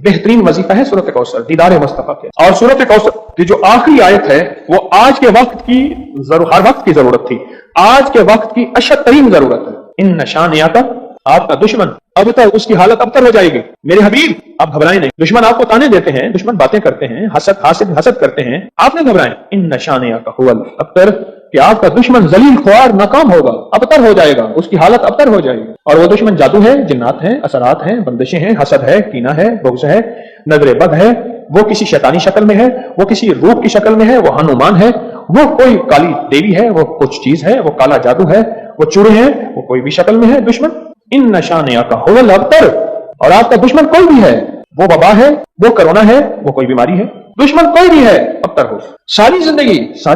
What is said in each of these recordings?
बेहतरीन वजीफा है सूरत कौसर, दीदार मुस्तफा के। और सूरत कौसर की जो आखिरी आयत है वो आज के वक्त की हर वक्त की जरूरत थी, आज के वक्त की अशद तरीन जरूरत है। इन शानियाका, आपका दुश्मन अब तक उसकी हालत अबतर हो जाएगी। मेरे हबीब आप घबराएं नहीं, दुश्मन आपको ताने देते हैं, दुश्मन बातें करते हैं, हसद करते हैं, आप न घबराएं। इन शानियाका हुवल अबतर, कि आपका दुश्मन जलील ख्वार नाकाम होगा, अबतर हो जाएगा, उसकी हालत अबतर हो जाएगी। और वो दुश्मन जादू है, जिन्नात है, असरात है, बंदिशें हैं, हसद है, कीना है, बुग़्ज़ है, नजर बद है, वो किसी शैतानी शक्ल में है, वो किसी रूप की शक्ल में है, वो हनुमान है, वो कोई काली देवी है, वो कुछ चीज है, वो काला जादू है, वो चूड़े हैं, वो कोई भी शक्ल में है दुश्मन। इन नशानियाका हुवल अबतर, और आपका दुश्मन कोई भी है, वो वबा है, वो कोरोना है, वो कोई बीमारी है, दुश्मन कोई भी है, अबतर हो। सारी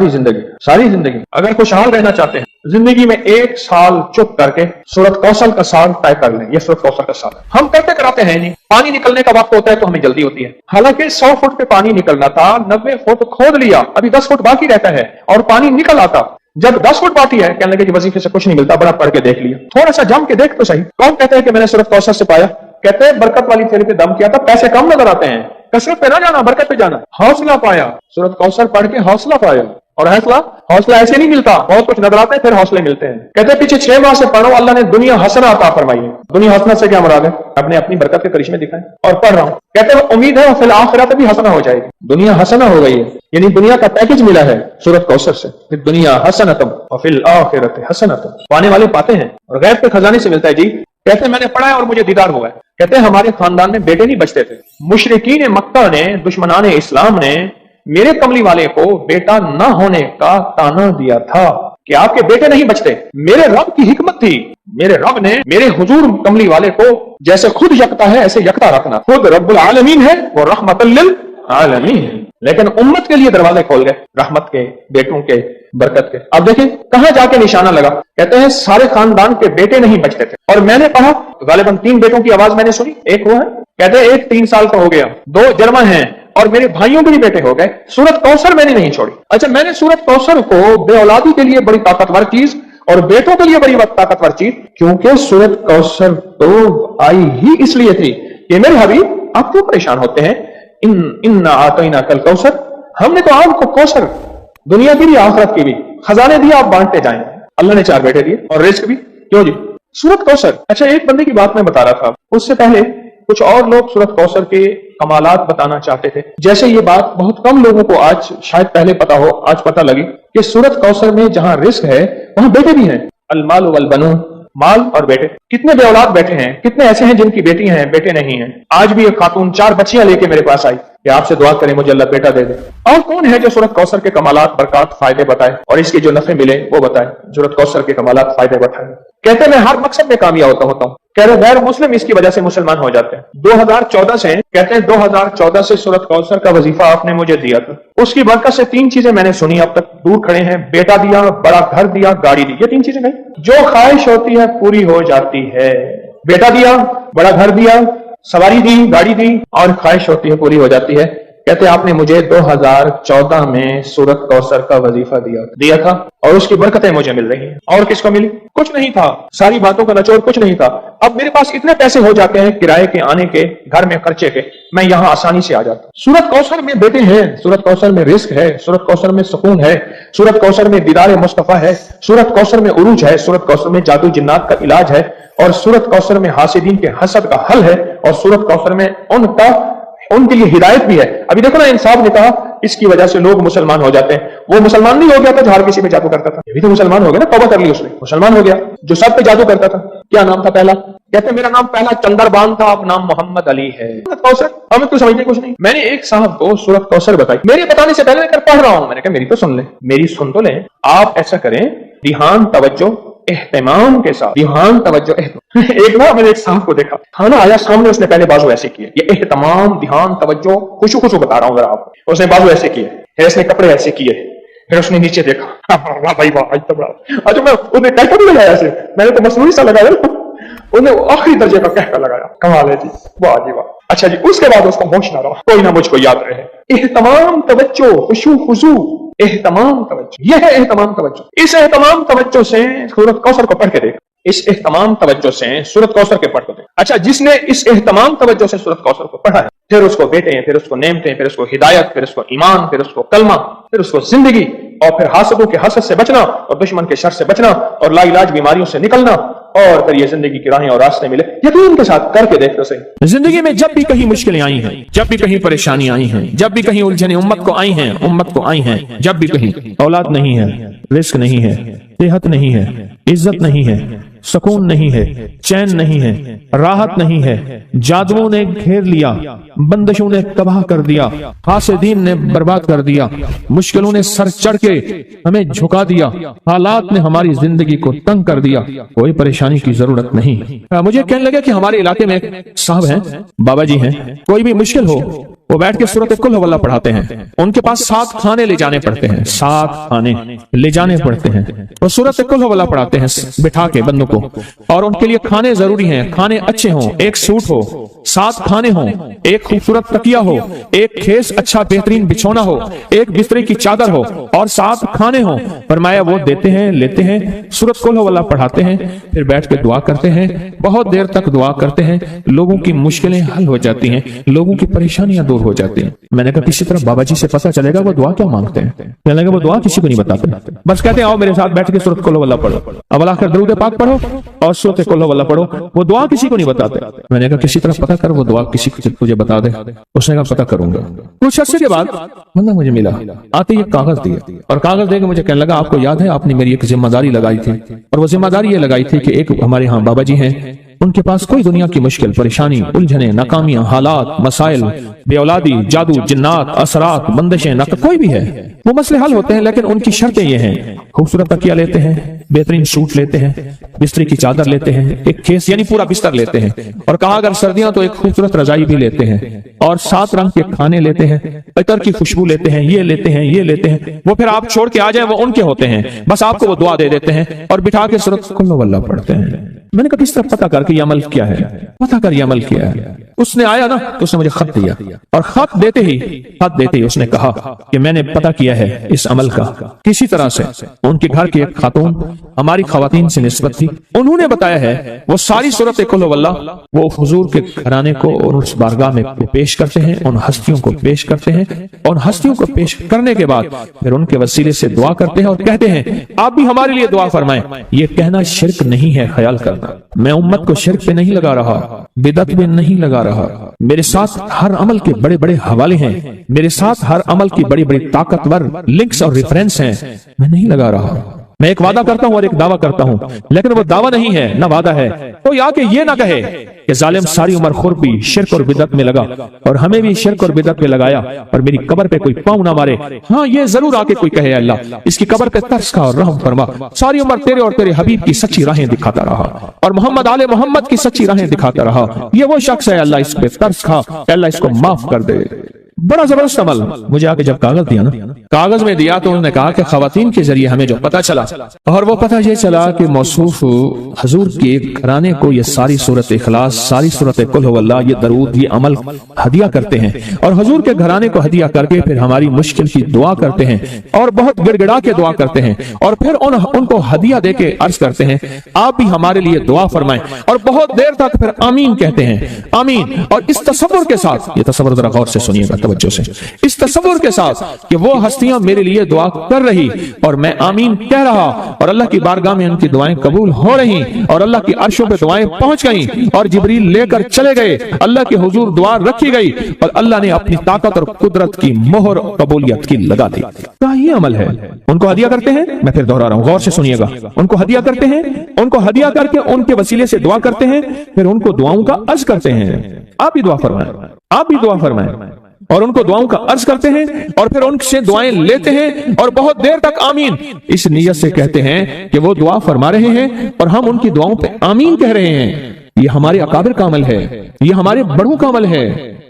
जिंदगी अगर खुशहाल रहना चाहते हैं, जिंदगी में एक साल चुप करके सूरत कौसर का साल तय कर लें। ये सूरत कौसर का साल हम करते कराते हैं नहीं। पानी निकलने का वक्त होता है तो हमें जल्दी होती है, हालांकि 100 फुट पे पानी निकलना था, 90 फुट खोद लिया, अभी 10 फुट बाकी रहता है और पानी निकल आता। जब 10 फुट बाकी है, कहने लगे कि वजीफे से कुछ नहीं मिलता, बड़ा पढ़ के देख लिया, थोड़ा सा जम के देख तो सही। कौन कहते हैं कि मैंने सूरत कौसर से पाया? कहते हैं बरकत वाली थैली पे दम किया था, पैसे कम नजर आते हैं, कसरत पे ना जाना, बरकत पे जाना। हौसला पाया, सूरत कौसर पढ़ के हौसला पाया। और हौसला ऐसे नहीं मिलता, बहुत कुछ नजर आता है फिर हौसले मिलते हैं। कहते हैं पीछे 6 माह से पढ़ो, अल्लाह ने दुनिया हसना अता फरमाई है। दुनिया हसना से क्या मुराद है? अपने अपनी बरकत के करिश्मे दिखाएं। और पढ़ रहा हूं, कहते हैं उम्मीद है फिल आखिरत भी हसना हो जाएगी। दुनिया हसना हो गई है, यानी दुनिया का पैकेज मिला है सूरत कौसर से। फिर दुनिया हसनतम और फिल आखिरत हसनतम, पाने वाले पाते हैं और गैब के खजाने से मिलता है जी। कहते हैं मैंने पढ़ा है और मुझे दीदार हुआ है। कहते हैं हमारे खानदान में बेटे नहीं बचते थे, मुशरिकीन मक्का ने, दुश्मनान इस्लाम ने मेरे कमली वाले को बेटा न होने का ताना दिया था कि आपके बेटे नहीं बचते। मेरे रब की हिकमत थी, मेरे रब ने मेरे हुजूर कमली वाले को जैसे खुद यकता है ऐसे यकता रखना। खुद रब्बुल आलमीन है, वो रहमतुल लिल आलमीन है, लेकिन उम्मत के लिए दरवाजे खोल गए रहमत के, बेटों के, बरकत के। अब देखिए कहां जाके निशाना लगा। कहते हैं सारे खानदान के बेटे नहीं बचते थे। और मैंने पढ़ा, गालिबन 3 बेटों की आवाज मैंने सुनी। एक वो है, कहते हैं 1 3 साल का हो गया, 2 जर्मन हैं और मेरे भाइयों के भी बेटे हो गए। सूरत कौसर मैंने नहीं छोड़ी। अच्छा, मैंने सूरत कौसर को बेऔलादी के लिए बड़ी ताकतवर चीज और बेटों के लिए बड़ी ताकतवर चीज, क्योंकि सूरत कौसर तो आई ही इसलिए थी कि मेरे हबीब आप क्यों परेशान होते हैं? इन्ना आतैना कल कौसर, हमने तो आपको कौसर दुनिया की भी आखिरत की भी खजाने दिए, आप बांटते जाएं। अल्लाह ने 4 बेटे दिए और रिस्क भी। क्यों जी? सूरत कौसर। अच्छा, एक बंदे की बात मैं बता रहा था, उससे पहले कुछ और लोग सूरत कौसर के कमालात बताना चाहते थे। जैसे ये बात बहुत कम लोगों को आज शायद पहले पता हो, आज पता लगी कि सूरत कौसर में जहां रिस्क है वहां बेटे भी हैं। अलमाल वल बनून, माल और बेटे। कितने बेऔलाद बैठे हैं, कितने ऐसे हैं जिनकी बेटियां हैं, बेटे नहीं हैं। आज भी एक खातून 4 बच्चियां लेके मेरे पास आई कि आपसे दुआ करें मुझे अल्लाह बेटा दे दे। और कौन है जो सूरत कौसर के कमालात, बरकत, फायदे बताए और इसके जो नफे मिले वो बताए। सूरत कौसर के कमालात, फायदे बताए। कहते मैं हर मकसद में कामयाब होता हूँ। कह रहे गैर मुस्लिम इसकी वजह से मुसलमान हो जाते हैं। 2014 से, कहते हैं 2014 से सूरत कौसर का वजीफा आपने मुझे दिया था, उसकी बरकत से 3 चीजें मैंने सुनी। अब तक दूर खड़े हैं, बेटा दिया, बड़ा घर दिया, गाड़ी दी। ये 3 चीजें नहीं, जो ख्वाहिश होती है पूरी हो जाती है। बेटा दिया, बड़ा घर दिया, सवारी दी, गाड़ी दी और ख्वाहिश होती है पूरी हो जाती है। कहते आपने मुझे 2014 में सूरत कौसर का वजीफा दिया था और उसकी बरकतें मुझे मिल रही हैं। और किसको मिली? कुछ नहीं था, सारी बातों का निचोड़ कुछ नहीं था। अब मेरे पास इतने पैसे हो जाते हैं किराए के, आने के, घर में खर्चे के, मैं यहां आसानी से आ जाता हूं। सूरत कौसर में बेटे हैं, सूरत कौसर में रिस्क है, सूरत कौसर में सुकून है, सूरत कौसर में दीदार मुस्तफा है, सूरत कौसर में उरूज है, सूरत कौसर में जादू जिन्नात का इलाज है, और सूरत कौसर में हासिदीन के हसद का हल है, और सूरत कौसर में उनके लिए हिदायत भी है। अभी देखो ना, इंसाफ ने कहा इसकी वजह से लोग मुसलमान हो जाते हैं। वो मुसलमान नहीं हो गया था जो हर किसी पे जादू करता था, ये भी तो मुसलमान हो गया ना, तौबा कर ली उसने, मुसलमान हो गया। जो सब पे जादू करता था, क्या नाम था पहला? कहते मेरा नाम पहला चंद्रबान था, अब नाम मोहम्मद अली है। कौसर हमें तो समझने कुछ नहीं। मैंने एक साहब को सूरत कौसर बताई, मेरे बताने से पहले पढ़ रहा हूं, मैंने कहा मेरी तो सुन ले, मेरी सुन तो ले। आप ऐसा करें, ध्यान, तवज्जो, एहतमाम के साथ, ध्यान, तवज्जो, एक बार मैंने एक साहब को देखा, खाना आया सामने, उसने पहले बाजू ऐसे किए, ये एहतमाम, ध्यान, तवज्जो, खुशू खुशू बता रहा हूं जरा आपको। उसने बाजू ऐसे किए, फिर उसने कपड़े ऐसे किए, फिर उसने नीचे देखा, वाह भाई वाह, तो बड़ा। अच्छा, मैं उसने कहकर भी लगाया ऐसे, मैंने तो मसनूरी सा लगाया, उसने आखिरी दर्जे का कहकर लगाया। कमाल है जी, वाह जी वाह। अच्छा जी, उसके बाद उसको होश ना रहा, कोई ना मुझको याद रहे। एहतमाम, तवज्जो, खुशू खुशू, एहतमाम, तवज्जो, यह है एहतमाम, तवज्जो। इस एहतमाम तवज्जो से सूरत कौसर को पढ़ के देख, इस एहतमाम तवज्जो से सूरत कौसर के पढ़ को देख। अच्छा, जिसने इस एहतमाम तवज्जो से सूरत कौसर को पढ़ा है, پھر اس کو بیٹے، پھر اس کو نعمتیں، پھر اس کو ہدایت، پھر اس کو ایمان، پھر اس کو کلمہ، پھر اس کو زندگی، اور پھر حاسدوں کے حسد سے بچنا اور دشمن کے شر سے بچنا اور لا علاج بیماریوں سے نکلنا، اور پھر یہ زندگی کی راہیں اور راستے ملے۔ یقین کے ساتھ کر کے دیکھ تو صحیح۔ زندگی میں جب بھی کہیں مشکلیں آئی ہیں، جب بھی کہیں پریشانی آئی ہیں، جب بھی کہیں الجھنیں امت کو آئی ہیں، جب بھی کہیں اولاد نہیں ہے، رزق نہیں ہے، صحت نہیں ہے، عزت نہیں ہے، سکون نہیں ہے، چین نہیں ہے، راحت نہیں ہے، جادوؤں نے گھیر لیا، بندشوں نے تباہ کر دیا، حاسدین نے برباد کر دیا، مشکلوں نے سر چڑھ کے ہمیں جھکا دیا، حالات نے ہماری زندگی کو تنگ کر دیا، کوئی پریشانی کی ضرورت نہیں۔ مجھے کہنے لگا کہ ہمارے علاقے میں ایک صاحب ہیں، بابا جی ہیں، کوئی بھی مشکل ہو وہ بیٹھ کے سورۃ قل ہو اللہ پڑھاتے ہیں۔ ان کے پاس 7 کھانے لے جانے پڑتے ہیں، 7 کھانے لے جانے پڑتے ہیں، وہ سورۃ قل ہو اللہ پڑھاتے ہیں بٹھا کے بندوں کو، اور ان کے لیے کھانے ضروری ہیں، کھانے اچھے ہوں، ایک سوٹ ہو، 7 کھانے ہوں، ایک خوبصورت تکیہ ہو، ایک کھیس اچھا بہترین بچھونا ہو، ایک بسترے کی چادر ہو، اور 7 کھانے ہوں۔ فرمایا وہ دیتے ہیں، لیتے ہیں، سورۃ قل ہو اللہ پڑھاتے ہیں، پھر بیٹھ کے دعا کرتے ہیں، بہت دیر تک دعا کرتے ہیں، لوگوں کی مشکلیں حل ہو جاتی ہیں، لوگوں کی پریشانیاں دور ہو جاتی ہیں۔ میں نے کہا کسی طرح بابا جی سے پتہ چلے گا وہ دعا کیا مانگتے ہیں؟ کہنے لگا وہ دعا کسی کو نہیں بتاتے، بس کہتے ہیں آؤ میرے ساتھ بیٹھ کے سورۃ قل ہو اللہ پڑھو، اب اللہ کر درود پاک پڑھو اور سورۃ قل ہو اللہ پڑھو، وہ دعا کسی کو نہیں بتاتے۔ میں نے کہا کسی طرح پتہ کر وہ دعا کسی کو تجھے بتا دے۔ اس نے کہا پتہ کروں گا۔ کچھ عرصے کے بعد بندہ مجھے ملا، آتے یہ کاغذ دیا، اور کاغذ دے کے مجھے کہنے لگا آپ کو یاد ہے آپ نے میری ایک ذمہ داری لگائی تھی، اور وہ ذمہ داری یہ لگائی تھی کہ ایک ہمارے ہاں بابا جی ہیں، ان کے پاس کوئی دنیا کی مشکل، پریشانی، الجھنیں، ناکامیاں، حالات، مسائل، بے اولادی، جادو، جنات، اثرات، بندشیں، کوئی بھی ہے، وہ مسئلے حل ہوتے ہیں، لیکن ان کی شرطیں یہ ہیں، خوبصورت تکیہ لیتے ہیں، بہترین سوٹ لیتے ہیں، بستری کی چادر لیتے ہیں، ایک کھیس یعنی پورا بستر لیتے ہیں، اور کہا اگر سردیاں تو ایک خوبصورت رضائی بھی لیتے ہیں، اور 7 رنگ کے کھانے لیتے ہیں، عطر کی خوشبو لیتے ہیں، یہ لیتے ہیں، یہ لیتے ہیں، وہ پھر آپ چھوڑ کے آ جائیں وہ ان کے ہوتے ہیں، بس آپ کو وہ دعا دے دیتے ہیں اور بٹھا کے سورۃ قل ہو اللہ پڑھتے ہیں۔ میں نے کہا کس طرح پتہ کر کے یہ عمل کیا ہے؟ پتہ کر یہ عمل کیا ہے؟ اس نے آیا نا تو اس نے مجھے خط دیا، اور خط دیتے ہی اس نے کہا کہ میں نے پتہ کیا ہے اس عمل کا کسی طرح سے۔ ان کے گھر کی ایک خاتون ہماری خواتین سے نسبت تھی، انہوں نے بتایا ہے وہ ساری سورۃ قل ہو اللہ وہ حضور کے گھرانے کو اور اس بارگاہ میں پیش کرتے ہیں، ان ہستیوں کو پیش کرتے ہیں، اور ہستیوں کو پیش کرنے کے بعد پھر ان کے وسیلے سے دعا کرتے ہیں اور کہتے ہیں آپ بھی ہمارے لیے دعا فرمائیں۔ یہ کہنا شرک نہیں ہے، خیال کرنا میں امت کو شرک پہ نہیں لگا رہا، بدعت میں نہیں لگا رہا، میرے ساتھ ہر عمل کے بڑے بڑے حوالے ہیں، میرے ساتھ ہر عمل کی بڑی بڑی طاقتور لنکس اور ریفرنس ہیں، میں نہیں لگا رہا۔ میں ایک وعدہ کرتا ہوں اور ایک دعویٰ کرتا ہوں، لیکن وہ دعویٰ نہیں ہے نہ وعدہ ہے، تو یا کہ یہ نہ کہے کہ ظالم ساری عمر خور بھی شرک اور بدعت میں لگا اور ہمیں بھی شرک اور بدعت میں لگایا اور میری قبر پہ کوئی پاؤں نہ مارے۔ ہاں یہ ضرور آ کے کوئی کہے اللہ اس کی قبر پہ ترس کھا اور رحم فرما، ساری عمر تیرے اور تیرے حبیب کی سچی راہیں دکھاتا رہا اور محمد آل محمد کی سچی راہیں دکھاتا رہا، یہ وہ شخص ہے اللہ اس پہ ترس کھا، اللہ اس کو معاف کر دے۔ بڑا زبردست عمل۔ مجھے آ کے جب کاغذ دیا نا، کاغذ میں دیا تو انہوں نے کہا کہ خواتین کے ذریعے ہمیں جو پتہ چلا، اور وہ پتہ یہ چلا کہ موصوف حضور کے گھرانے کو یہ ساری سورۃ اخلاص، ساری سورۃ قل ہو اللہ، یہ درود، یہ عمل ہدیہ کرتے ہیں، اور حضور کے گھرانے کو ہدیہ کر کے پھر ہماری مشکل کی دعا کرتے ہیں اور بہت گڑ گڑا کے دعا کرتے ہیں، اور پھر ان کو ہدیہ دے کے عرض کرتے ہیں آپ بھی ہمارے لیے دعا فرمائیں، اور بہت دیر تک پھر آمین کہتے ہیں، آمین۔ اور اس تصور کے ساتھ، یہ تصور ذرا غور سے سنیے گا توجہ سے، اس تصور کے ساتھ کہ وہ ہستیاں میرے لیے دعا کر رہی اور میں آمین کہہ رہا، اور اللہ کی بارگاہ میں ان کی دعائیں قبول ہو رہی، اور اللہ کی عرشوں پہ دعائیں پہنچ گئیں، اور جبریل لے کر چلے گئے، اللہ کے حضور دعا رکھی گئی، اور اللہ نے اپنی طاقت اور قدرت کی مہر قبولیت کی لگا دی۔ کیا یہ عمل ہے؟ ان کو ہدیہ کرتے ہیں، میں پھر دوہرا رہا ہوں، غور سے سنیے گا، ان کو ہدیہ کرتے ہیں، ان کو ہدیہ کر کے ان کے وسیلے سے دعا کرتے ہیں، پھر ان کو دعاؤں کا عرض کرتے ہیں آپ بھی دعا فرمائیں، آپ بھی دعا فرمائیں، اور ان کو دعاؤں کا عرض کرتے ہیں، اور پھر ان سے دعائیں لیتے ہیں، اور بہت دیر تک آمین اس نیت سے کہتے ہیں کہ وہ دعا فرما رہے ہیں اور ہم ان کی دعاؤں پہ آمین کہہ رہے ہیں۔ یہ ہمارے اکابر کا عمل ہے، یہ ہمارے بڑوں کا عمل ہے،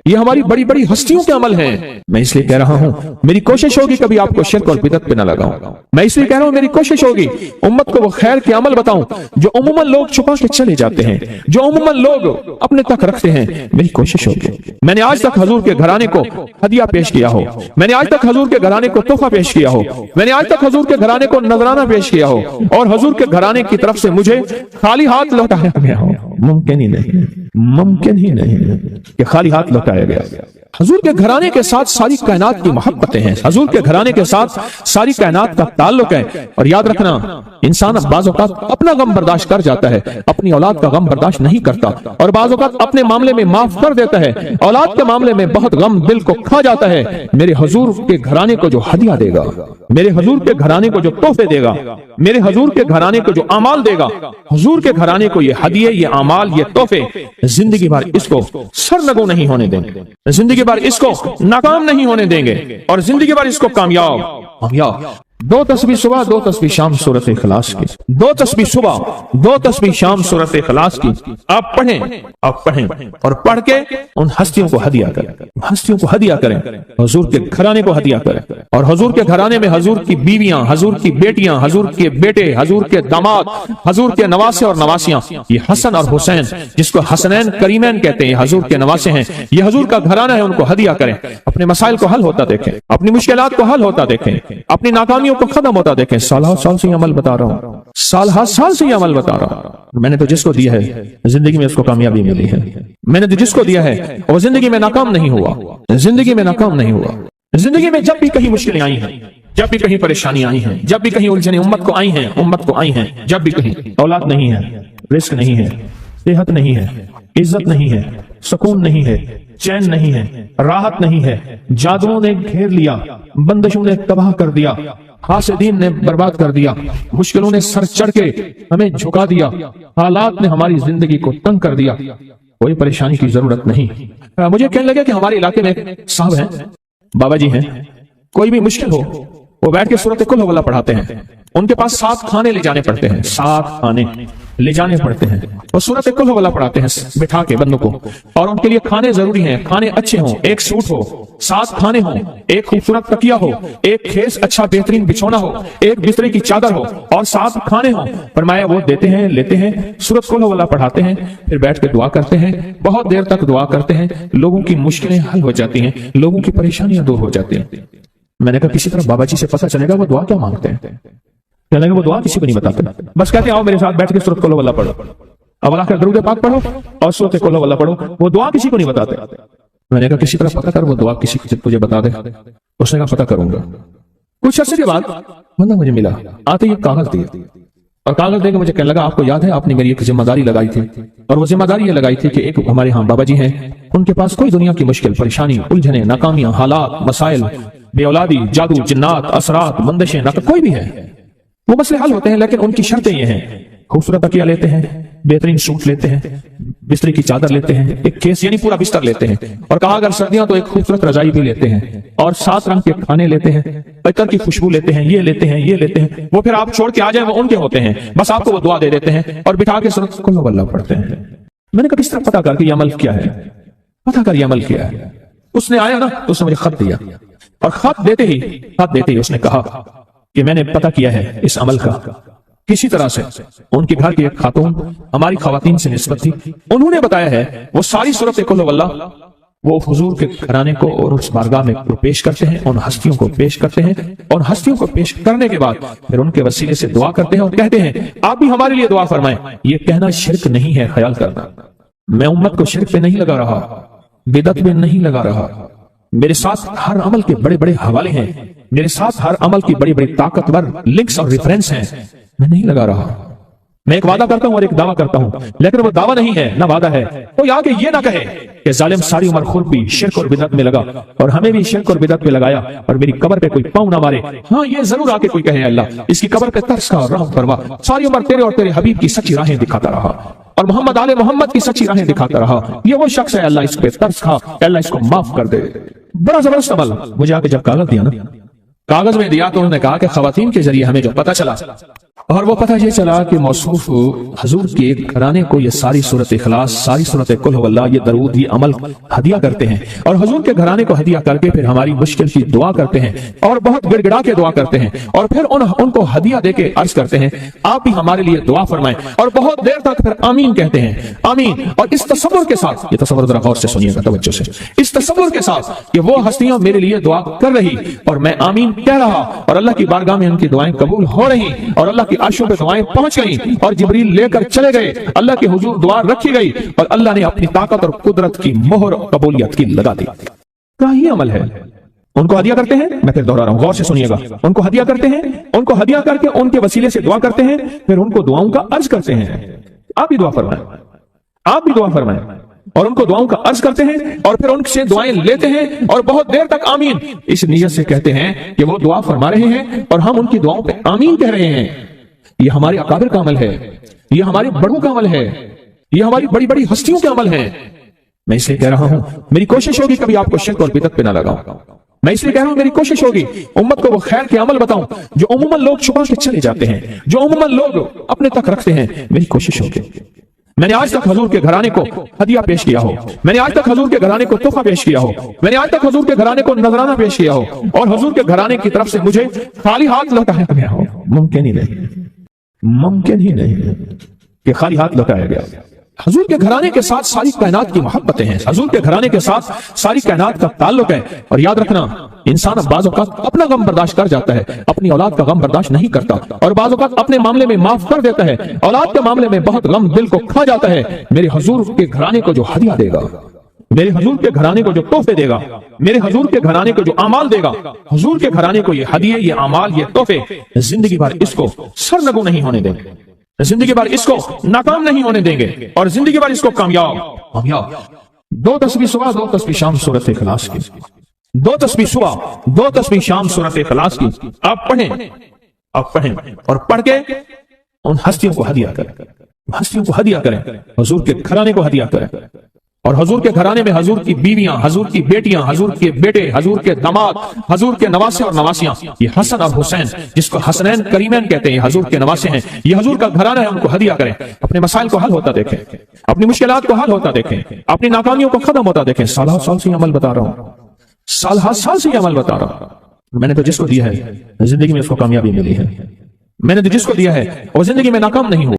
یہ ہماری بڑی بڑی ہستیوں کے عمل ہیں۔ میں اس لیے کہہ رہا ہوں میری کوشش ہوگی کبھی آپ کو شرک اور بدعت پہ نہ لگاؤں، میں اس لیے کہہ رہا ہوں میری کوشش ہوگی امت کو وہ خیر کے عمل بتاؤں جو عموماً لوگ چھپا کے چلے جاتے ہیں، جو عموماً لوگ اپنے تک رکھتے ہیں۔ میری کوشش ہوگی، میں نے آج تک حضور کے گھرانے کو ہدیہ پیش کیا ہو، میں نے آج تک حضور کے گھرانے کو تحفہ پیش کیا ہو، میں نے آج تک حضور کے گھرانے کو نذرانہ پیش کیا ہو، اور حضور کے گھرانے کی طرف سے مجھے خالی ہاتھ لوٹایا گیا ہو، ممکن ہی نہیں۔ मुमकिन ही नहीं है कि खाली हाथ लौटाया गया। हजूर के घराने के साथ सारी कायनात की मोहब्बतें हैं, हजूर के घराने के साथ सारी कायनात का ताल्लुक है। और याद रखना, इंसान बाज़ औक़ात अपना गम बर्दाश्त कर जाता है, अपनी औलाद का गम बर्दाश्त नहीं करता, और बाज़ औक़ात अपने मामले में माफ कर देता है, औलाद के मामले में बहुत गम दिल को खा जाता है। मेरे हजूर के घराने को जो हदिया देगा, मेरे हजूर के घराने को जो तोहफे देगा, मेरे हजूर के घराने को जो अमाल देगा, हजूर के घराने को ये हदिये, ये अमाल, ये तोहफे जिंदगी भर इसको सरनगू नहीं होने देंगे, जिंदगी भर इसको नाकाम नहीं होने देंगे, और जिंदगी भर इसको कामयाब। 2 तस्बीह सुबह 2 तस्बीह शाम सूरत इखलास की, 2 तस्बीह सुबह 2 तस्बीह शाम सूरत इखलास की आप पढ़ें और पढ़ के उन हस्तियों को हदिया करें, हस्तियों को हदिया करें, हुजूर के घराने को हदिया करें। और हुजूर के घराने में हुजूर की बीवियां, हुजूर की बेटियां, हुजूर के बेटे, हुजूर के दामाद, हुजूर के नवासे और नवासियां, ये हसन और हुसैन जिसको हसनैन करीमैन कहते हैं, हुजूर के नवासे हैं, ये हुजूर का घराना है, उनको हदिया करें। अपने मसाइल को हल होता देखें, अपनी मुश्किलात को हल होता देखें, अपनी नाकामी को खत्म होता देखें। साल से ये अमल बता रहा हूं, साल से ये अमल बता रहा हूं। मैंने तो जिसको दिया है जिंदगी में उसको कामयाबी मिली है, मैंने तो जिसको दिया है वो जिंदगी में नाकाम नहीं हुआ, जिंदगी में नाकाम नहीं हुआ। जिंदगी में जब भी कहीं मुश्किलें आई हैं, जब भी कहीं परेशानी आई है, जब भी कहीं उलझने उम्मत को आई हैं, जब भी कहीं औलाद नहीं है, रिस्क नहीं है, सेहत नहीं है, इज्जत नहीं है, सुकून नहीं है, चैन नहीं है, राहत नहीं है, जादुओं ने घेर लिया, बंदिशों ने तबाह कर दिया, हासिदीन ने बर्बाद कर दिया, मुश्किलों ने सर चढ़ के हमें झुका दिया, हालात ने हमारी जिंदगी को तंग कर दिया, कोई परेशानी की जरूरत नहीं। मुझे कहने लगे कि हमारे इलाके में एक साहब हैं, बाबा जी हैं, कोई भी मुश्किल हो वो बैठ के सूरत कुल हुवल्लाह पढ़ाते हैं। उनके पास 7 खाने ले जाने पड़ते हैं, 7 खाने ले जाने पड़ते हैं, वो सूरत कुल हुवल्लाह पढ़ाते हैं बिठा के बंदों को। और उनके लिए खाने जरूरी हैं, खाने अच्छे हों, एक सूट हो, 7 खाने हों, एक खूबसूरत तकिया हो, एक खेस अच्छा बेहतरीन बिछौना हो, एक बिस्तरे की चादर हो, और 7 खाने हों। फरमाया वो देते हैं, लेते हैं, सूरत कुल हुवल्लाह पढ़ाते हैं, फिर बैठ के दुआ करते हैं, बहुत देर तक दुआ करते हैं, लोगों की मुश्किलें हल हो जाती हैं, लोगों की परेशानियां दूर हो जाती हैं। मैंने कहा किसी तरह बाबा जी से पता चलेगा वो दुआ क्या मांगते हैं। कहने लगे वो दुआ किसी को नहीं बताते, बस कहते हैं आओ मेरे साथ बैठ के सूरत कुल हुवल्लाह पढ़ो, अब अल्लाह का दरूद पाक पढ़ो और सूरत कुल हुवल्लाह पढ़ो, वो दुआ किसी को नहीं बताते। मैंने कहा किसी तरह पता कर वो दुआ किसी तुझे बता दे। उसने कहा पता करूंगा। कुछ अर्से के बाद बंदा मुझे मिला, आते ही कागज दिए, और कागज देकर मुझे कहने लगा आपको याद है आपने मेरी एक जिम्मेदारी लगाई थी, और वो जिम्मेदारी ये लगाई थी कि एक हमारे यहाँ बाबा जी हैं, उनके पास कोई दुनिया की मुश्किल, परेशानी, उलझने, नाकामियां, हालात, मसाइल, बेऔलादी, जादू, जिन्नात, असरात, बंदिशें, ना कोई भी है, वो मसले हल होते हैं, लेकिन उनकी शर्तें ये हैं, खूबसूरत तकिया लेते हैं, बेहतरीन सूट लेते हैं, बिस्तरे की चादर लेते हैं, एक केस यानी पूरा बिस्तर लेते हैं, और कहा अगर सर्दियां तो एक खूबसूरत रजाई भी लेते हैं, और 7 रंग के खाने लेते हैं, अतर की खुशबू लेते हैं, ये लेते हैं, ये लेते हैं। वो फिर आप छोड़ के आ जाए वो उनके होते हैं, बस आपको वो दुआ दे देते हैं और बिठा के सूरत कुल हुवल्लाह पढ़ते हैं। मैंने कहा किस तरह पता कर ये अमल क्या है, पता कर ये अमल क्या है। उसने आया ना तो उसने मुझे खत दिया, और खत देते ही उसने कहा कि मैंने पता किया है इस अमल का किसी तरह से। उनके घर की एक खातून हमारी खवातीन से निस्बत थी, उन्होंने बताया है वो सारी सूरत कुल हुवल्लाह वो हुजूर के घराने को और उस बारगाह में पेश करते हैं, उन हस्तियों को पेश करते हैं, और हस्तियों को पेश करने के बाद फिर उनके वसीले से दुआ करते हैं और कहते हैं आप भी हमारे लिए दुआ फरमाएं। ये कहना शिरक नहीं है, ख्याल करना, मैं उम्मत को शिरक पे नहीं लगा रहा, बिदअत में नहीं लगा रहा। मेरे साथ हर अमल के बड़े बड़े हवाले हैं, मेरे साथ हर अमल की बड़ी बड़ी ताकतवर लिंक्स और रेफरेंस हैं, मैं नहीं लगा रहा। मैं एक वादा करता हूं और एक दावा करता हूं, लेकिन वो दावा नहीं है ना वादा है। तो यहाँ के ये ना कहे कि जालिम सारी उम्र खुद भी शिरक और बिदअत में लगा और हमें भी शिरक और बिदअत में लगाया और मेरी कब्र पे कोई पाँव ना मारे। हाँ ये जरूर आके कोई कहे अल्लाह इसकी कब्र पे तरस का और रहम फरमा, सारी उम्र तेरे और तेरे हबीब की सच्ची राहें दिखाता रहा और मोहम्मद आले मोहम्मद की सच्ची राहें दिखाता रहा। ये वो शख्स है, अल्लाह इस पे तरस खा, अल्लाह इसको माफ कर दे। बड़ा जबरदस्त अमल। मुझे आके जब कागज दिया ना, कागज में दिया तो उन्होंने कहा कि खवातीन के जरिए हमें जो पता चला, और वो पता ये चला कि मौसूफ हुजूर के घराने को ये सारी सूरत इखलास, सारी सूरत कुल हुवल्लाह, ये दरूद, ये अमल हदिया करते हैं और हुजूर के घराने को हदिया करके फिर हमारी मुश्किल की दुआ करते हैं और बहुत गिड़गिड़ा के दुआ करते हैं और फिर उनको हदिया देके अर्ज करते हैं आप भी हमारे लिए दुआ फरमाएं, और बहुत देर तक फिर आमीन कहते हैं, आमीन। और इस तसव्वुर के साथ, ये तसव्वुर जरा गौर से सुनिएगा तवज्जो से, इस तसव्वुर के साथ कि वो हस्तियां मेरे लिए दुआ कर रही और मैं आमीन कह रहा और अल्लाह की बारगाह में उनकी दुआएं कबूल हो रही और अल्लाह की अर्शों पे दुआएं पहुंच गईं और जिब्रील लेकर चले गए, अल्लाह के हुजूर दुआ रखी गई और अल्लाह ने अपनी ताकत और कुदरत की मोहर कबूलियत की लगा दी। क्या ये अमल है? उनको हदिया करते हैं, मैं फिर दोहरा रहा हूं, गौर से सुनिएगा, उनको हदिया करते हैं, उनको हदिया करके उनके वसीले से दुआ करते हैं, फिर उनको दुआओं का अर्ज करते हैं। आप भी दुआ फरमाएं, आप भी दुआ फरमाएं, और उनको दुआओं का अर्ज करते हैं और फिर उनसे दुआएं लेते हैं और बहुत देर तक आमीन इस नियत से कहते हैं कि वो दुआ फरमा रहे हैं और हम उनकी दुआओं पे आमीन कह रहे हैं। ये हमारे अकाबिर का अमल है, ये हमारे बड़ों का अमल है, ये हमारी बड़ी बड़ी हस्तियों के अमल है। मैं इसलिए कह रहा हूं, मेरी कोशिश होगी कभी आपको शिर्क और बिदअत पे ना लगाऊं। मैं इसलिए कह रहा हूं, मेरी कोशिश होगी उम्मत को वो खैर के अमल बताऊं जो उम्मन लोग छुपा के चले जाते हैं, जो उम्मन लोग अपने तक रखते हैं। मेरी कोशिश होगी। मैंने आज तक हजूर के घराने को हदिया पेश किया हो, मैंने आज तक हजूर के घराने को तोहफा पेश किया हो, मैंने आज तक हजूर के घराने को नजराना पेश किया हो और हजूर के घराने की तरफ से मुझे खाली हाथ लौटाया गया हो। मुमकिन ही नहीं, मुमकिन ही नहीं कि खाली हाथ लौटाया गया। हजूर के घराने के साथ सारी कायनात की मोहब्बतें हैं, हजूर के घराने के साथ सारी कायनात का ताल्लुक है। और याद रखना, इंसान बाज़ औक़ात अपना गम बर्दाश्त कर जाता है, अपनी औलाद का गम बर्दाश्त नहीं करता, और बाज़ औक़ात अपने मामले में माफ कर देता है, औलाद के मामले में बहुत गम दिल को खा जाता है। मेरे हजूर के घराने को जो हदिया देगा, मेरे हजूर के घराने को जो तोहफे देगा, मेरे हजूर के घराने को जो अमाल देगा, हजूर के घराने को ये हदिये, ये अमाल, ये तोहफे जिंदगी भर इसको सरनगू नहीं होने देंगे, जिंदगी भर इसको नाकाम नहीं होने देंगे, और जिंदगी भर इसको कामयाब। 2 तस्बीह सुबह 2 तस्बीह शाम सूरत इखलास की, 2 तस्बीह सुबह 2 तस्बीह शाम सूरत इखलास की आप पढ़ें, आप पढ़ें और पढ़ के उन हस्तियों को हदिया करें, हस्तियों को हदिया करें, हजूर के घराने को हदिया करें। और हजूर के घराने में हजूर की बीवियां, हजूर की बेटियां, हजूर के बेटे, हजूर के दामाद, हजूर के नवासे और नवासियां, ये हसन और हुसैन जिसको हसनैन करीमैन कहते हैं, हजूर के नवासे हैं, ये हजूर का घराना है, उनको हदिया करें। अपने मसाइल को हल होता देखें, अपनी मुश्किलात को हल होता देखें, अपनी नाकामियों को खत्म होता देखें। साल साल से अमल बता रहा हूं, साल से अमल बता रहा हूं। मैंने तो जिसको दिया है जिंदगी में उसको कामयाबी मिली है, मैंने तो जिसको दिया है वो जिंदगी में नाकाम नहीं हुआ।